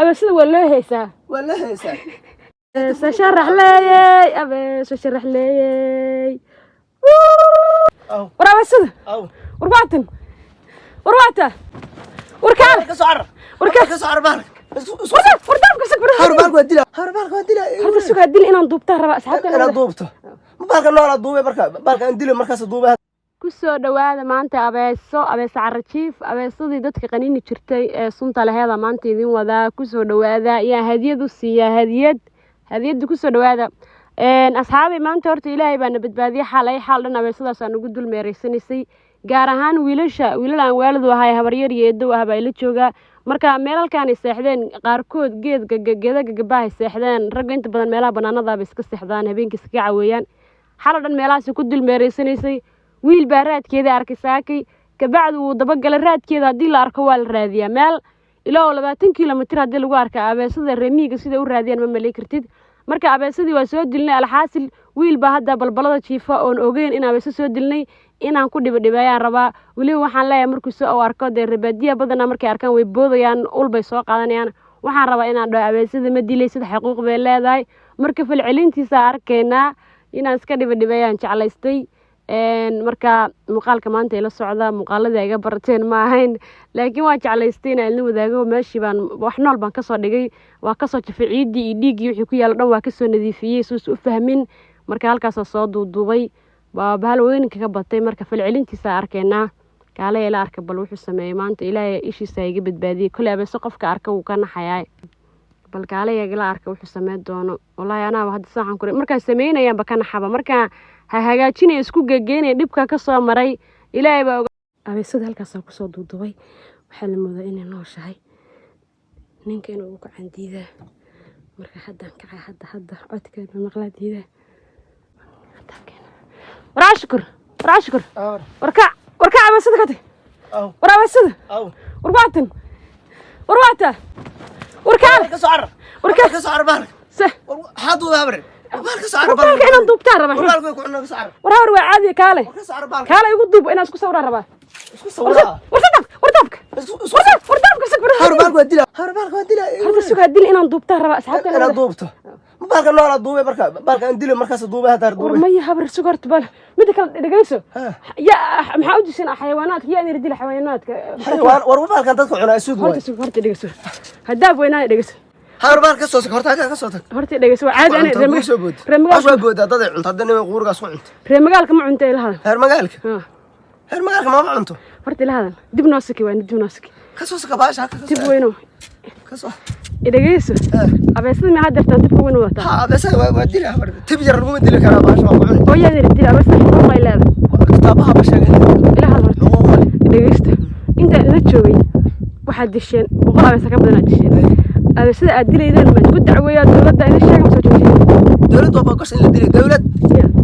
بس ولا هيسا سشرح لي أبي سشرح لي ورا بس وربعتن وربعته وركان كسعر بالك وردامك وديلا هذا السوق هدين إنا نضوبته ربع أصحابك أنا ضوبته بالك نوع ضوبه بالك نديله مركز ضوبه kusoo dhawaada maanta abeeso carrajiif abeesadii dadka qaniini jirtay ee sunta laheeda maanta idin wadaa kusoo dhawaada iyo hadiyad u siiya hadiyad kusoo dhawaada asxaabi maanta horta ilaahay baa na badbaadiyay xal dhan abeesadaas aan ugu dul meereysanaysay gaar ahaan wiilal aan waalid u ahay habaryar iyo eedo ah baa ila jooga marka meelalkan ay seexdeen qaarkood geeda gagabaha ay seexdeen rag inta badan meelaha banaanada bay iska seexdaan habeenkii iska caweeyaan xal dhan meelahaas ku dul meereysanaysay wiil baa raadkeeda arkay saakay kabacdi uu daba galay raadkeeda hadii la arko waa la raadiyaa meel ilaa 20 kiiloomitir hadii lagu arko abeesada reemiga sida u raadiyaan ma malay kartid marka abeesadii waa soo dilnay alxaasil wiil baa hadda balbalada jiifa oon ogeyn in abeesa soo dilnay inaan ku dhibayaan rabaa wali waxaan leeyahay markuu soo arko de rabadiya badan markay arkaan way boodayaan ulbay soo qaadanayaan waxaan rabaa inaan dhaw abeesada ma dilay sida xuquuq bay leedahay marka falcelintiisa arkeenaa inaan iska dhibayaan jeclaystay marka muuqaalka maanta ila socda muuqaalada ay iga barteen ma ahayn laakiin waa jeclaystay inaan la wadaago meeshii baan wax nool baan ka soo dhigay waa ka soo jafay ciidii iyo dhiigii wixii ku yaal dhan waa ka soo nadiifiyay soo u fahmin marka halkaas soo duuduubay baa bahal weyn kaga batay marka falcelintiisa arkeenaa kaale ila arka bal wuxuu sameeyay maanta ilaahay ishiisa iga badbaadiyay kulli abeeso qofka arka uu ka naxayay bal kaale ila arka wuxuu sameey doono wallahi anaa hadda saxan ku marka sameeynayan ba ka naxaba marka hagaajinay isku gegeynay dhibka ka soo maray ilaahay baa abeesada halkaas ku soo duudubay waxa la moodaa inay nooshahay ninkan uu ka candiida marka hadda codka maqlaadiida warashkur warka abeesada ka tag abeesada warbaata warkaan ka socor بالك حاضو هبر بالك سعر بالك انا دوبتها ربا بالك كنا سعر ورا عادي كاله كاله يقول دوب انا اسكو صورها ربا وردابك هر بالك وديلا هذا السوق هدين انا دوبتها ربا اصحابك انا دوبته بالك نوع دوبه بالك نديله مركز دوبه هذا دوبه ورمي هبر سكرت بال مدك دغيسو يا محاوجسنا حيوانات يا اني ردي حيوانات حيوان بالك dadku cunaa suud way horta dhigayso hadaab weynaa dhigayso هربان كسوس horta ka soo tag horta dhageyso caadi aan reemagaalka bood dad ay cunto hadana quurgaas ku cunto reemagaalka ma cunto ilaha reemagaalka ma cunto horta ilaha dib noosiki kasoos ka baasha dib weyno kasoo dhageyso abeesada ma hadarta dib weyno wata abeesada waa dilaa habar tib jar lagu dili karaa baasha waa cunay oo yaa dilaa abeesada xuquuq ay leedahay kitaabaha bashaga ilaha dhageysto inta la joogay waxa disheen boqol abeesa ka badan disheen abeesada aad dilaydeen ma ku dacweeyaa dawladda in sheega soo joojiyay dawladdu waa go'aan in la dilay dawlad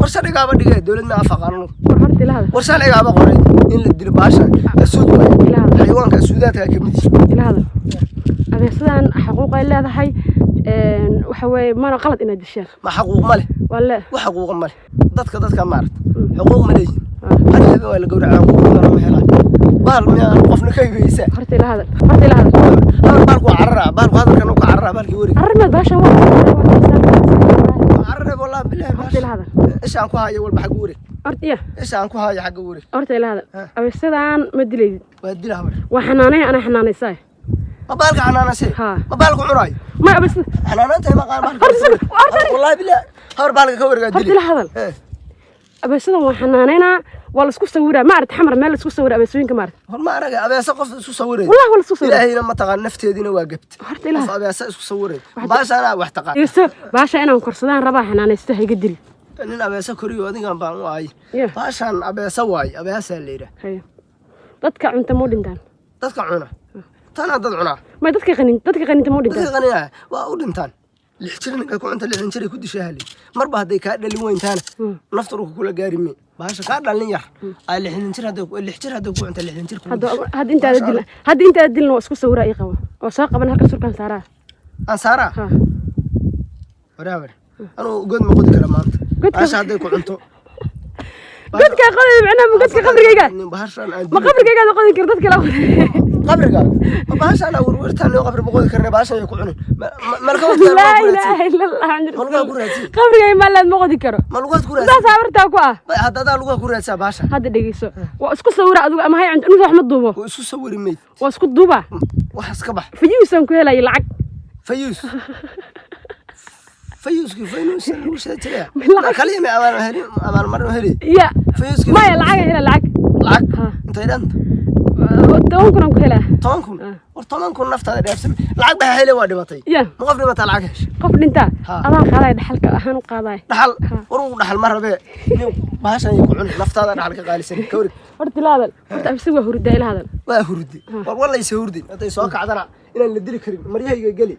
warshadiga ba dhigay dawlad ma afaqaano horta ilaha warshadiga ba qoray in la dilo baasha suud xayawaanka suudaadka ka mid ilaha abeesadan xuquuq ay leedahay waxa way ma qalad inaad dishaan ma xuquuq ma leh wallahi wax xuquuq ma leh dadka maarad xuquuq ma leeyahay hadda waa la gowracaa xuquuq ma helaan baal ma qofna ka yeysa horta ilaha baalku carra baalku hadalkan uu ka carra baalki wari arrimad baasha waa carra wallahi billahi horta ilaha ishaan ku haayo walba xaq wari horta ishaan ku haayo xaq wari horta ilaha abeesadan ma dilayd waa dilaa habar waa xanaanaysay ما بالك حنانسي ما بالك عراي ما بس حنانته ما قال والله بالله هر بالك كورغا دلي هذا abeesada waa xanaanayna wala isku sawiraa ma aragtay xamar meel isku sawiraa abeesooyinka ma aragtay hor ma araga abeesa qof isku sawiray wallahi wala isku sawiraa ilaahayna ma taqaan nafteedina waa gabt horta ilaah abeesa isku sawiray baashana wax taqaan baasha inaan korsadaan rabaa xanaanaysto hayga dil nin abeesa koriyo adigan baan waay baashan abeesa waay abeesa leeyahay hayo dadka cunta mo dhintaan dadka cuna tana dad cuna ma dadka qaninta mo dhintaan dadka qaniya waa u dhintaan lixjirinka ku cunta lixin jiri ku dishaali marba haday ka dhalin weyntaana naftu kula gaarimi baasha ka dhalin yar ay lixin jir haday ku cunta lixin jir hadda inta dilna waa isku sawira ay qabo oo soo qaban halka surkan saaraa aan saaraa waraawar anu god ma qodi kara maanta baasha haday ku cunto godka qodi macna ma godka qabrigayga ma qabrigayga qodi kar dadka la qabriga baasha ana warwartaan oo qabri boqod karnay baasha ay ku cunin malka لا إله إلا الله qabriga ma la noqdi karo malka ku raadsi saas abarta ku ah hadda lugu ku raadsa baasha hadda dhageyso waa isku sawir adigu ama hay inta wax ma duubo oo isku sawiri meed waa isku duuba wax iska bax fiyuusan ku helay lacag fayuus lagu sheegay ma kalima amaan marno heli ya fayuuski ma ya lacag hela lacag inta idanta toban kun ku hela 10 kun war 10 kun naftaada dhaafsan lacag baa helay waa dhimatay ma qof dhimatay lacag hesh qof dhinta adaa qaaday dhaxalka ahaan qaaday dhaxal war uu dhaxal mar rabe baashan ay ku cun naftaada dhaxalka qaalisan ka warig horta ilaadan horta absi waa hurda ilaadan waa hurdi war wallahi soo hurdi haday soo kacdana inaan la dili karin maryahayga gali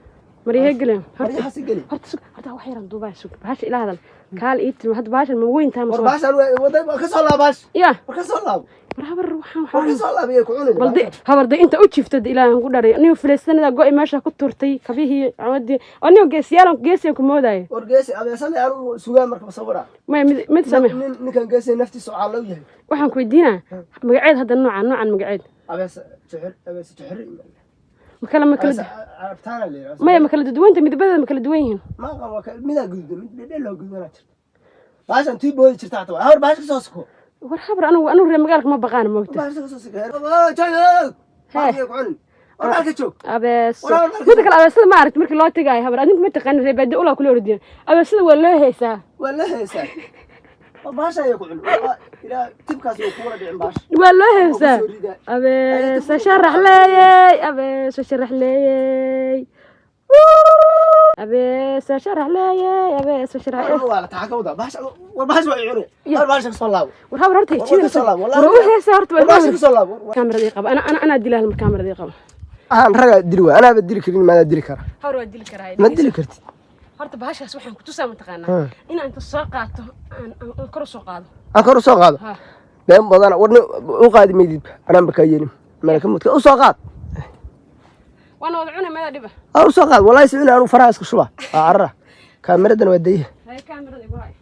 maryaha maryahaasi gali horta wax yar duubaa sug baasha ilaadan kaal iitin hadda baashan ma weyn tahay war baashan waday ka soo laabash ya war ka soo laab habar waxaan ka soo laabay ku cunin baldi habarda inta u jiftad ilaahan ku dharay anigu filaysanada go'ay meesha ku turtay kabihii awadii anigu geesiyan ku mooday war geesi abeesana aanu sugaa marka sawira ma mid samee ninkan geesi naftiisa oo loo yahay waxaan ku weydiinaa magaceed hadda noocan magaceed abees jixir makala arabtaana leeyahay ma makala duwanta midabada makala duwan yihiin ma qaba mida gududan mid dhelo gudana jirta baashan tii booy jirta taa hawr baasha soo sako war habar anu reer magaalka ma baqaan moogta baasha soo sako hay ku cunin warka joog abees mid kale abeesada ma aragtay markii loo tagay habar adinku ma taqaan reer baadi ula kula ordiyay abeesada waa loo heesaa baasha ay ku cunin ila tibkaas uu ku wada dhicin baasha waa loo heesaa abees sharax leeyay abees sharax leeyay abees sharax leeyay abees sharax wala taxawda baasha war baasha waa cunay war baasha soo laabo war habar horta jiida war u heesaa horta waa baasha soo laabo kaamirada qaba ana dilaa hal kaamirada qaba raga dili waa ana dili karin ma dili kara habar waa dili karaa ma dili kartid horta baashaas waxaan ku tusaa mataqaanaa in aan soo qaato aan kor soo qaado been badan warna u qaadi meedib anaan baka yeelin malaka mudka u soo qaad wana wada cunay meeda dhiba u soo qaad wallahi si aanu faraha iska shuba arra kaamiradan waa dayha hay kaamirada igu hay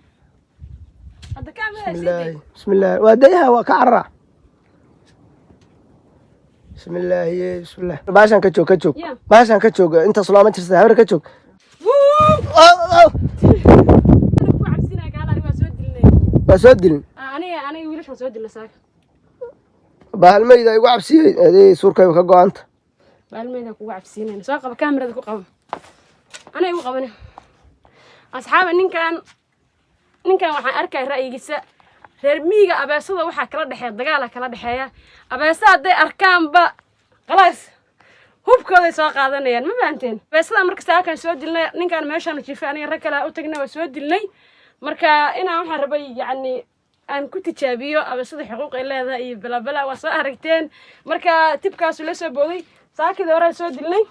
hadda kaamirada bismillah waa dayha waa ka arra bismillah baashan ka joog baashan ka joog inta salaama jirta habar ka joog waa soo dilin aniga wiilashan soo dilna saaka baalmayda igu cabsiyay adee suurkayba ka go'anta baalmayda kugu cabsiinayna soo qaba kaamirada ku qabo aniga igu qabane asxaaba ninkan waxaan arkay ra'yigiisa reer miyiga abeesada waxaa kala dhexeeya dagaala kala dhexeeya abeesada hadday arkaanba khalaas hubkooday soo qaadanayaan ma fahanteen abeesada marka saakan soo dilnay ninkan meeshaan jiifay aniga rag kale u tagnay waa soo dilnay marka inaan waxaan rabay yacni aan ku tijaabiyo abeesada xuquuq ay leedahay iyo balabala waa soo aragteen marka tibkaasu la soo booday saakidii hore soo dilnay